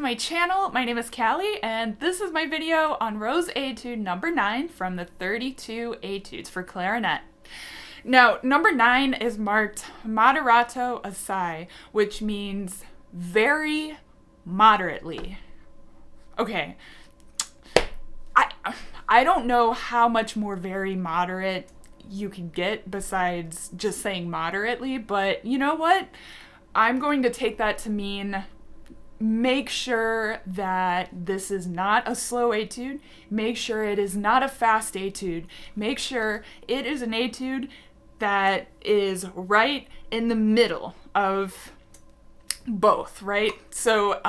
my channel. My name is Callie, and this is my video on Rose Etude number 9 from the 32 Etudes for Clarinet. Now, number 9 is marked Moderato assai, which means very moderately. Okay, I don't know how much more very moderate you can get besides just saying moderately, but you know what? I'm going to take that to mean make sure that this is not a slow etude. Make sure it is not a fast etude. Make sure it is an etude that is right in the middle of both, right? So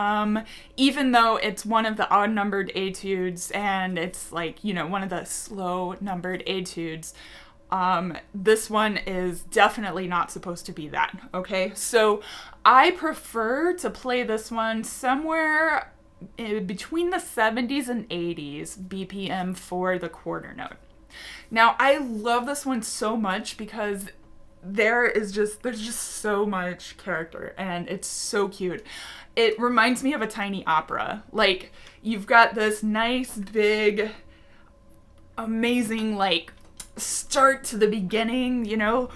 even though it's one of the odd numbered etudes and it's like, you know, one of the slow numbered etudes, this one is definitely not supposed to be that, okay? So I prefer to play this one somewhere between the 70s and 80s BPM for the quarter note. Now, I love this one so much because there's just so much character and it's so cute. It reminds me of a tiny opera. Like, you've got this nice, big, amazing, like, start to the beginning, you know,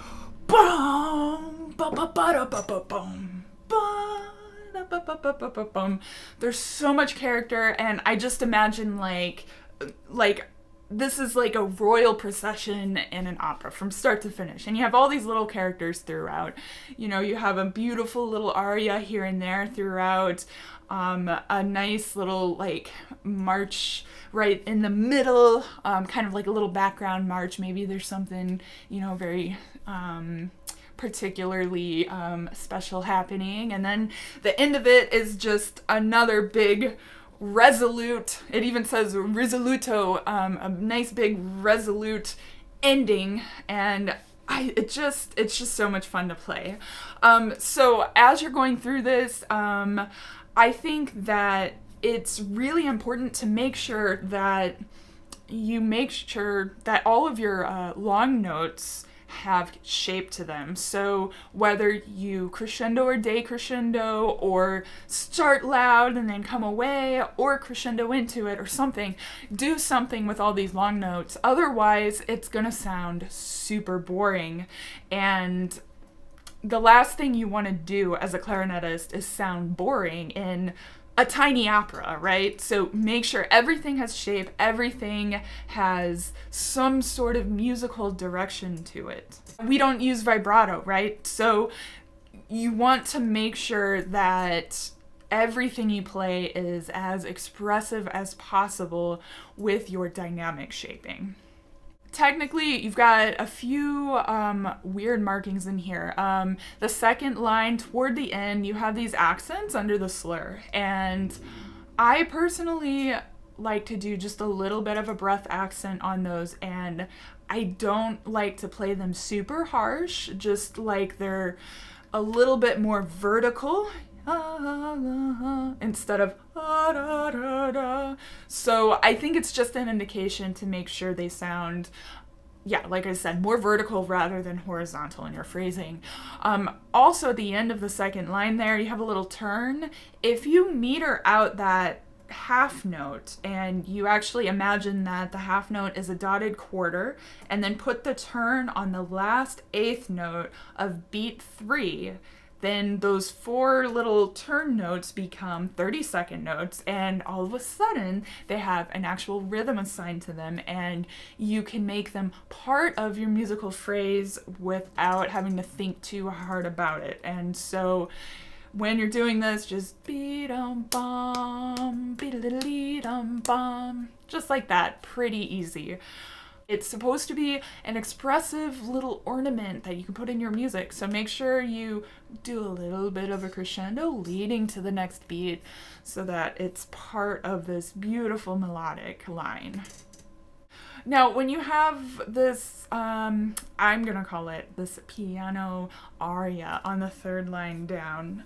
boom, ba ba ba da ba ba boom, ba da ba ba ba ba ba boom. There's so much character, and I just imagine like this is like a royal procession in an opera from start to finish, and you have all these little characters throughout. You know, you have a beautiful little aria here and there throughout, a nice little like march right in the middle, kind of like a little background march. Maybe there's something, you know, very particularly special happening, and then the end of it is just another big resolute, it even says risoluto, a nice big resolute ending, and it's just so much fun to play. So as you're going through this, I think that it's really important to make sure that all of your long notes have shape to them. So whether you crescendo or decrescendo, or start loud and then come away, or crescendo into it or something, do something with all these long notes. Otherwise, it's gonna sound super boring. And the last thing you want to do as a clarinetist is sound boring in a tiny opera, right? So make sure everything has shape, everything has some sort of musical direction to it. We don't use vibrato, right? So you want to make sure that everything you play is as expressive as possible with your dynamic shaping. Technically, you've got a few weird markings in here. The second line toward the end, you have these accents under the slur, and I personally like to do just a little bit of a breath accent on those, and I don't like to play them super harsh, just like they're a little bit more vertical instead of da, da, da. So I think it's just an indication to make sure they sound, yeah, like I said, more vertical rather than horizontal in your phrasing. Also, at the end of the second line there, you have a little turn. If you meter out that half note and you actually imagine that the half note is a dotted quarter, and then put the turn on the last eighth note of beat 3, then those 4 little turn notes become 30-second notes, and all of a sudden they have an actual rhythm assigned to them, and you can make them part of your musical phrase without having to think too hard about it. And so when you're doing this, just beat-um-bum, beat-a-little-dee-dum-bum, just like that, pretty easy. It's supposed to be an expressive little ornament that you can put in your music, so make sure you do a little bit of a crescendo leading to the next beat so that it's part of this beautiful melodic line. Now, when you have this, I'm gonna call it this piano aria on the third line down,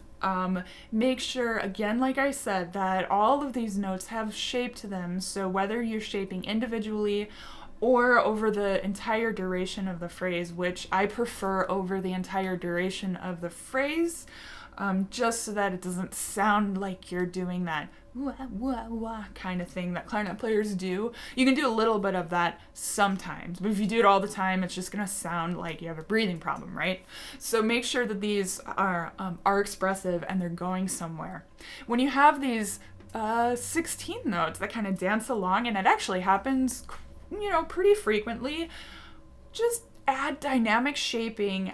make sure, again, like I said, that all of these notes have shape to them, so whether you're shaping individually or over the entire duration of the phrase, which I prefer over the entire duration of the phrase, just so that it doesn't sound like you're doing that wah, wah, wah kind of thing that clarinet players do. You can do a little bit of that sometimes, but if you do it all the time, it's just going to sound like you have a breathing problem, right? So make sure that these are expressive and they're going somewhere. When you have these 16th notes that kind of dance along, and it actually happens, pretty frequently, just add dynamic shaping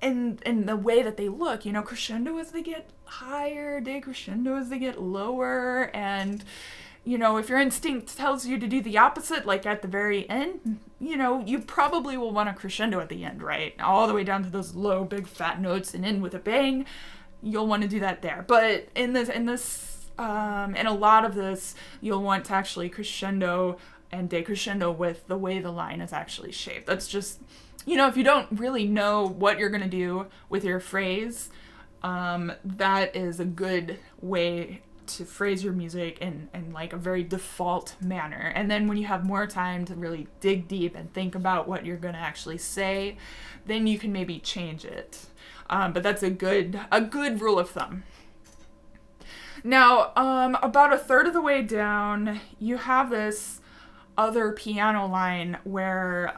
in the way that they look, crescendo as they get higher, decrescendo as they get lower, and if your instinct tells you to do the opposite, like at the very end, you probably will want a crescendo at the end, right? All the way down to those low, big, fat notes and in with a bang. You'll want to do that there. But in a lot of this, you'll want to actually crescendo and decrescendo with the way the line is actually shaped. That's just, if you don't really know what you're going to do with your phrase, that is a good way to phrase your music in like a very default manner. And then when you have more time to really dig deep and think about what you're going to actually say, then you can maybe change it. But that's a good rule of thumb. Now, about a third of the way down, you have this other piano line where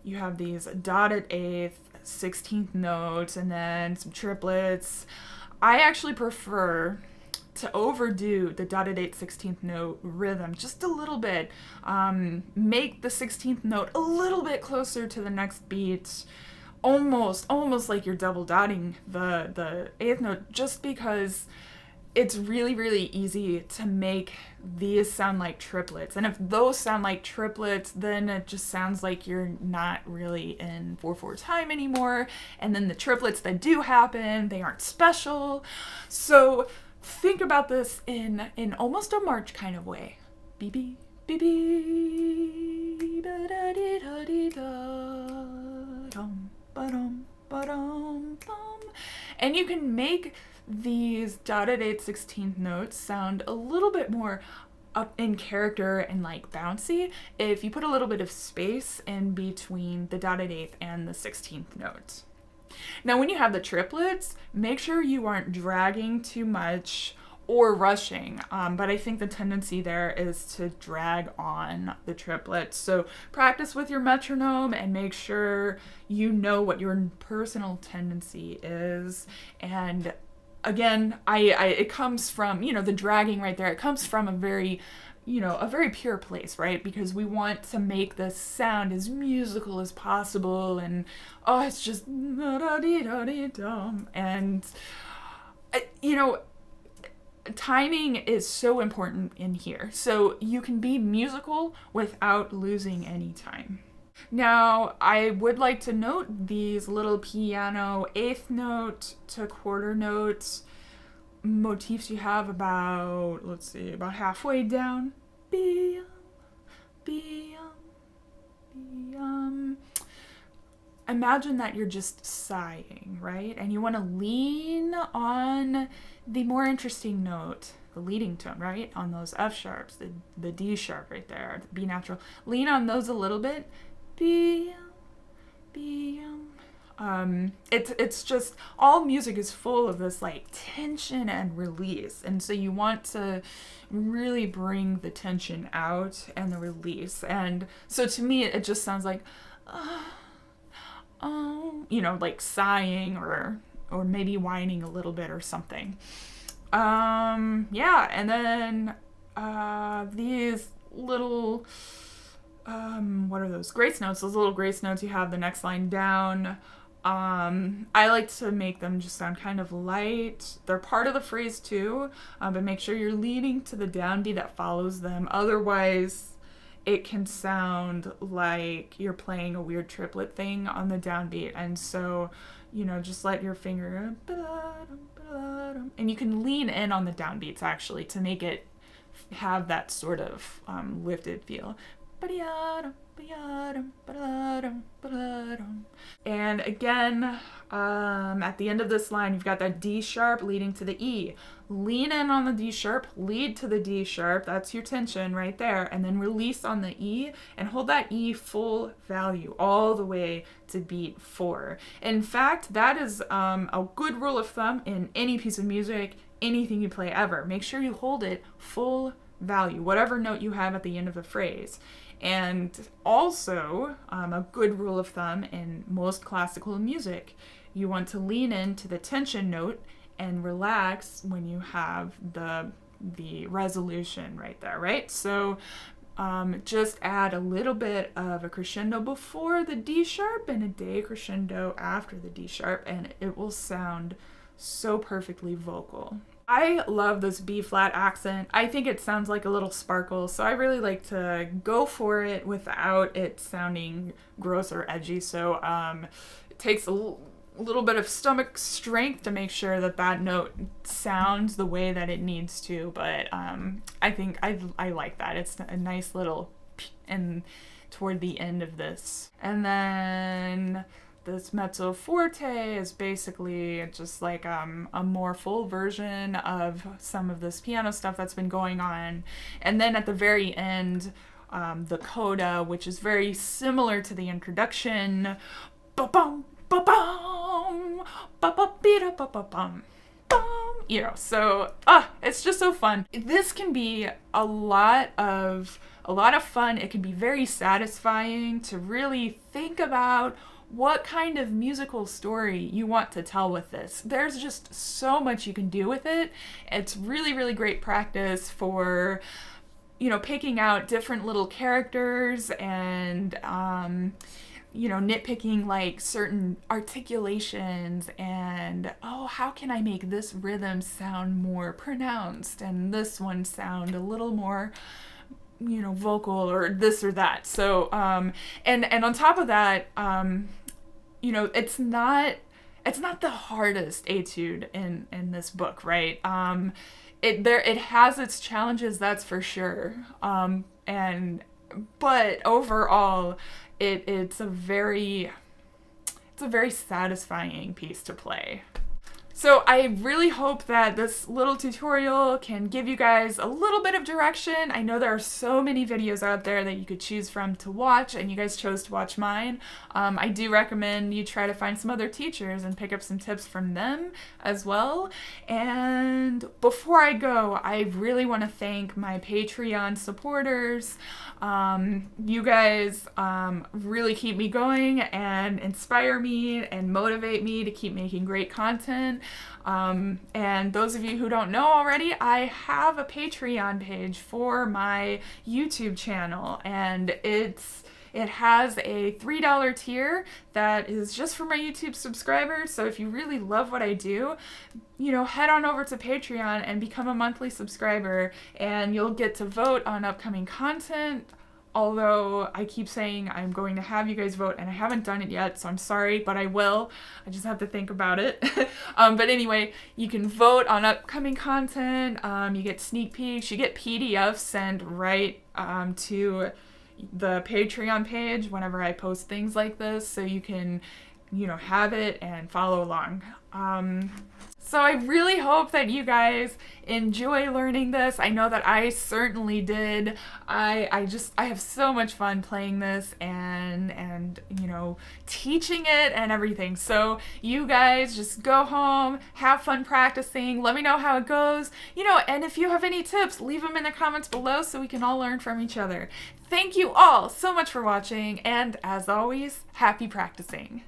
you have these dotted eighth, 16th notes, and then some triplets. I actually prefer to overdo the dotted 8th, 16th note rhythm just a little bit. Make the 16th note a little bit closer to the next beat, almost like you're double dotting the 8th note, just because it's really, really easy to make these sound like triplets. And if those sound like triplets, then it just sounds like you're not really in 4/4 time anymore. And then the triplets that do happen, they aren't special. So think about this in almost a march kind of way. Beep, beep, beep, ba da dee da dee da, dum, ba-dum, ba-dum, bum. And you can make these dotted 8th, 16th notes sound a little bit more up in character and like bouncy if you put a little bit of space in between the dotted 8th and the 16th note. Now, when you have the triplets, make sure you aren't dragging too much or rushing, but I think the tendency there is to drag on the triplets. So practice with your metronome and make sure you know what your personal tendency is. And again, it comes from, the dragging right there, it comes from a very pure place, right? Because we want to make this sound as musical as possible, and it's just and timing is so important in here. So you can be musical without losing any time. Now, I would like to note these little piano 8th note to quarter notes motifs you have about halfway down. Imagine that you're just sighing, right? And you want to lean on the more interesting note, the leading tone, right? On those F sharps, the D sharp right there, the B natural. Lean on those a little bit. It's just, all music is full of this like tension and release, and so you want to really bring the tension out and the release. And so to me it just sounds like like sighing or maybe whining a little bit or something. And then these little what are those? Grace notes. Those little grace notes you have the next line down. I like to make them just sound kind of light. They're part of the phrase too, but make sure you're leading to the downbeat that follows them. Otherwise, it can sound like you're playing a weird triplet thing on the downbeat. And so, just let your finger, and you can lean in on the downbeats actually to make it have that sort of lifted feel. And again, at the end of this line, you've got that D sharp leading to the E. Lean in on the D sharp, lead to the D sharp, that's your tension right there, and then release on the E and hold that E full value all the way to beat 4. In fact, that is a good rule of thumb in any piece of music, anything you play ever. Make sure you hold it full value, whatever note you have at the end of the phrase. And also, a good rule of thumb in most classical music, you want to lean into the tension note and relax when you have the resolution right there, right? So just add a little bit of a crescendo before the D sharp and a decrescendo after the D sharp, and it will sound so perfectly vocal. I love this B flat accent. I think it sounds like a little sparkle, so I really like to go for it without it sounding gross or edgy. So it takes a little bit of stomach strength to make sure that that note sounds the way that it needs to, but I think I like that. It's a nice little and toward the end of this. And then this mezzo forte is basically just like a more full version of some of this piano stuff that's been going on. And then at the very end, the coda, which is very similar to the introduction. Ba-bum, ba-bum, ba-ba-be-da, ba-ba-bum. So it's just so fun. This can be a lot of fun. It can be very satisfying to really think about what kind of musical story you want to tell with this. There's just so much you can do with it. It's really, really great practice for, picking out different little characters and, nitpicking like certain articulations and, how can I make this rhythm sound more pronounced and this one sound a little more vocal or this or that. So, and on top of that, it's not the hardest etude in this book, right? It has its challenges, that's for sure. But overall, it's a very satisfying piece to play. So I really hope that this little tutorial can give you guys a little bit of direction. I know there are so many videos out there that you could choose from to watch, and you guys chose to watch mine. I do recommend you try to find some other teachers and pick up some tips from them as well. And before I go, I really want to thank my Patreon supporters. You guys really keep me going and inspire me and motivate me to keep making great content. And those of you who don't know already, I have a Patreon page for my YouTube channel, and it has a $3 tier that is just for my YouTube subscribers. So if you really love what I do, head on over to Patreon and become a monthly subscriber, and you'll get to vote on upcoming content. Although I keep saying I'm going to have you guys vote, and I haven't done it yet, so I'm sorry, but I will. I just have to think about it. But anyway, you can vote on upcoming content. You get sneak peeks. You get PDFs sent right to the Patreon page whenever I post things like this, so you can, have it and follow along. So I really hope that you guys enjoy learning this. I know that I certainly did. I have so much fun playing this and teaching it and everything. So you guys just go home, have fun practicing, let me know how it goes, and if you have any tips, leave them in the comments below so we can all learn from each other. Thank you all so much for watching, and as always, happy practicing.